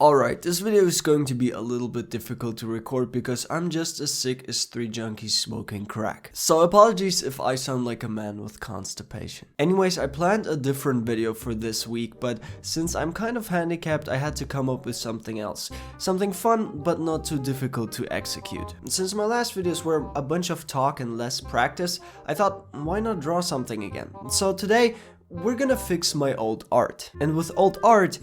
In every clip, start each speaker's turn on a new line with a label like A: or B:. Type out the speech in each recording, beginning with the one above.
A: Alright, this video is going to be a little bit difficult to record because I'm just as sick as 3 junkies smoking crack. So apologies if I sound like a man with constipation. Anyways, I planned a different video for this week, but since I'm kind of handicapped, I had to come up with something else. Something fun, but not too difficult to execute. Since my last videos were a bunch of talk and less practice, I thought, why not draw something again? So today, we're gonna fix my old art. And with old art,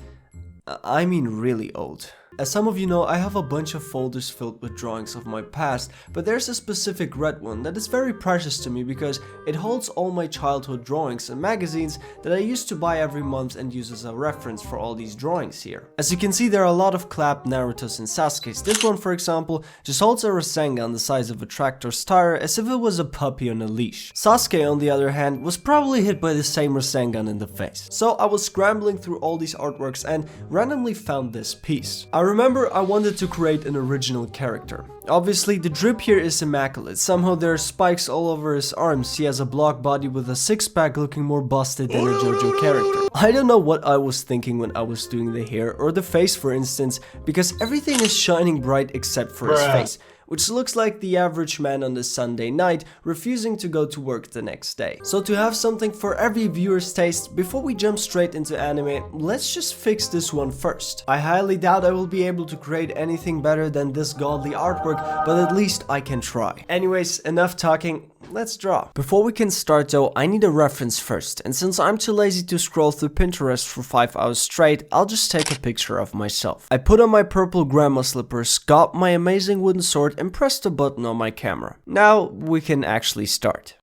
A: I mean really old. As some of you know, I have a bunch of folders filled with drawings of my past, but there's a specific red one that is very precious to me because it holds all my childhood drawings and magazines that I used to buy every month and use as a reference for all these drawings here. As you can see, there are a lot of clapped Narutos and Sasukes. This one, for example, just holds a Rasengan the size of a tractor's tire as if it was a puppy on a leash. Sasuke, on the other hand, was probably hit by the same Rasengan in the face. So I was scrambling through all these artworks and randomly found this piece. I remember I wanted to create an original character. Obviously, the drip here is immaculate. Somehow there are spikes all over his arms. He has a block body with a six-pack looking more busted than a JoJo character. I don't know what I was thinking when I was doing the hair or the face, for instance, because everything is shining bright except for his face, which looks like the average man on a Sunday night refusing to go to work the next day. So to have something for every viewer's taste, before we jump straight into anime, let's just fix this one first. I highly doubt I will be able to create anything better than this godly artwork, but at least I can try. Anyways, enough talking. Let's draw. Before we can start though, I need a reference first, and since I'm too lazy to scroll through Pinterest for 5 hours straight, I'll just take a picture of myself. I put on my purple grandma slippers, got my amazing wooden sword, and pressed a button on my camera. Now we can actually start.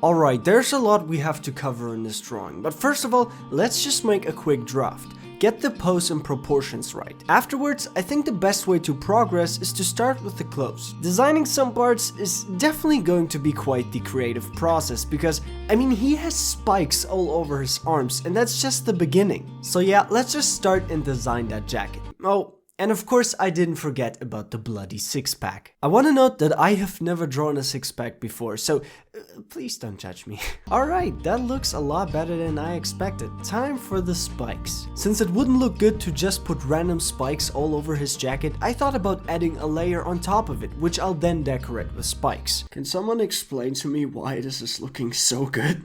A: Alright, there's a lot we have to cover in this drawing, but first of all, let's just make a quick draft. Get the pose and proportions right. Afterwards, I think the best way to progress is to start with the clothes. Designing some parts is definitely going to be quite the creative process because, I mean, he has spikes all over his arms and that's just the beginning. So yeah, let's just start and design that jacket. Oh, and of course I didn't forget about the bloody six-pack. I want to note that I have never drawn a six-pack before, so please don't judge me. Alright, that looks a lot better than I expected. Time for the spikes. Since it wouldn't look good to just put random spikes all over his jacket, I thought about adding a layer on top of it, which I'll then decorate with spikes. Can someone explain to me why this is looking so good?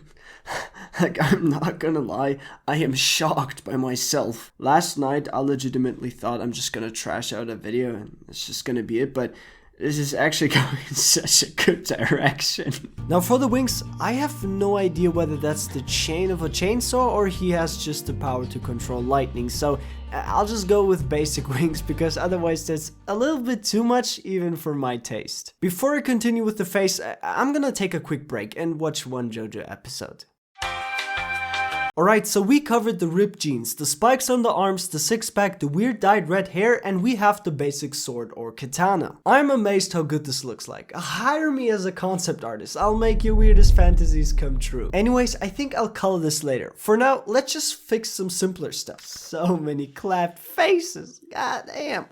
A: Like, I'm not gonna lie, I am shocked by myself. Last night, I legitimately thought I'm just gonna trash out a video and it's just gonna be it, but this is actually going in such a good direction. Now for the wings, I have no idea whether that's the chain of a chainsaw or he has just the power to control lightning, so I'll just go with basic wings because otherwise that's a little bit too much even for my taste. Before I continue with the face, I'm gonna take a quick break and watch one JoJo episode. Alright, so we covered the ripped jeans, the spikes on the arms, the six-pack, the weird dyed red hair, and we have the basic sword or katana. I'm amazed how good this looks like. Hire me as a concept artist, I'll make your weirdest fantasies come true. Anyways, I think I'll color this later. For now, let's just fix some simpler stuff. So many clapped faces, god damn.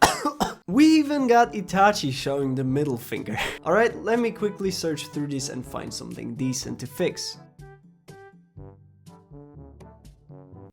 A: We even got Itachi showing the middle finger. Alright, let me quickly search through these and find something decent to fix.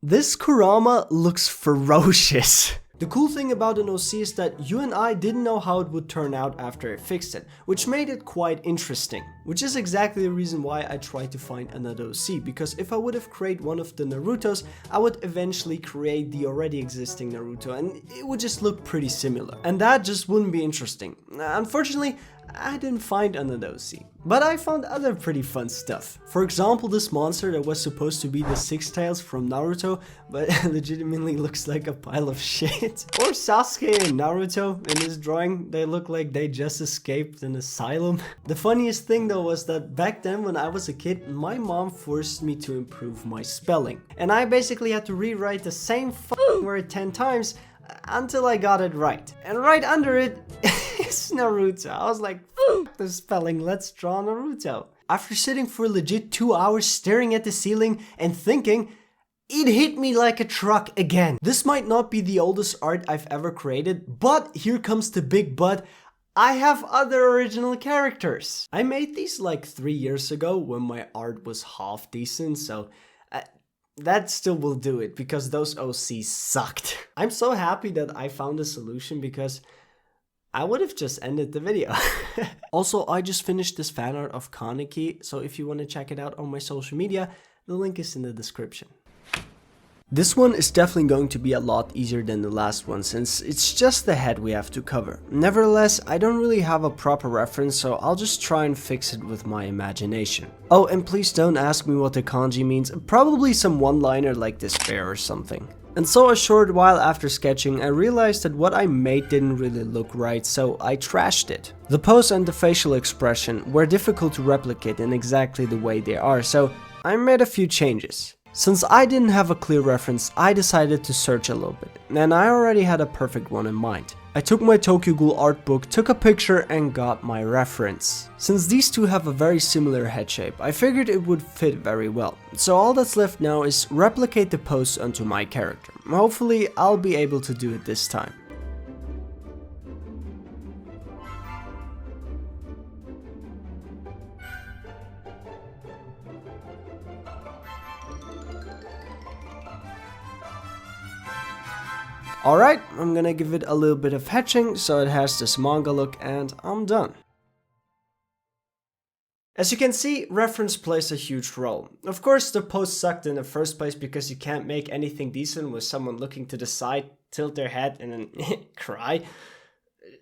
A: This Kurama looks ferocious. The cool thing about an OC is that you and I didn't know how it would turn out after I fixed it, which made it quite interesting. Which is exactly the reason why I tried to find another OC, because if I would have created one of the Narutos, I would eventually create the already existing Naruto and it would just look pretty similar. And that just wouldn't be interesting. Unfortunately, I didn't find another OC, but I found other pretty fun stuff. For example, this monster that was supposed to be the Six Tails from Naruto, but legitimately looks like a pile of shit. Or Sasuke and Naruto in this drawing, they look like they just escaped an asylum. The funniest thing though was that back then when I was a kid, my mom forced me to improve my spelling. And I basically had to rewrite the same fucking word 10 times until I got it right. And right under it, it's Naruto. I was like, fuck the spelling, let's draw Naruto. After sitting for legit 2 hours staring at the ceiling and thinking, it hit me like a truck again. This might not be the oldest art I've ever created, but here comes the big but. I have other original characters. I made these like 3 years ago when my art was half decent, so that still will do it because those OCs sucked. I'm so happy that I found a solution because I would have just ended the video. Also, I just finished this fan art of Kaneki, so if you want to check it out on my social media, the link is in the description. This one is definitely going to be a lot easier than the last one since it's just the head we have to cover. Nevertheless, I don't really have a proper reference, so I'll just try and fix it with my imagination. Oh, and please don't ask me what the kanji means, probably some one-liner like despair or something. And so a short while after sketching, I realized that what I made didn't really look right, so I trashed it. The pose and the facial expression were difficult to replicate in exactly the way they are, so I made a few changes. Since I didn't have a clear reference, I decided to search a little bit, and I already had a perfect one in mind. I took my Tokyo Ghoul art book, took a picture and got my reference. Since these two have a very similar head shape, I figured it would fit very well. So all that's left now is replicate the pose onto my character. Hopefully I'll be able to do it this time. Alright, I'm gonna give it a little bit of hatching so it has this manga look and I'm done. As you can see, reference plays a huge role. Of course, the pose sucked in the first place because you can't make anything decent with someone looking to the side, tilt their head and then cry.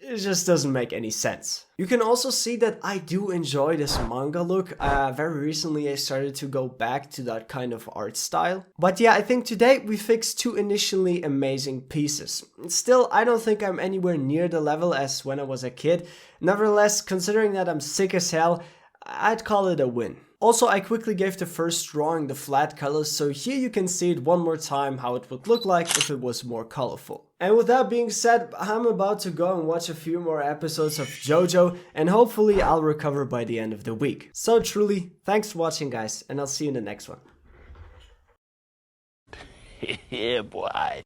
A: It just doesn't make any sense. You can also see that I do enjoy this manga look. Very recently I started to go back to that kind of art style. But yeah, I think today we fixed two initially amazing pieces. Still, I don't think I'm anywhere near the level as when I was a kid. Nevertheless, considering that I'm sick as hell, I'd call it a win. Also, I quickly gave the first drawing the flat colors, so here you can see it one more time how it would look like if it was more colorful. And with that being said, I'm about to go and watch a few more episodes of JoJo, and hopefully I'll recover by the end of the week. So truly, thanks for watching guys, and I'll see you in the next one.
B: Yeah, boy.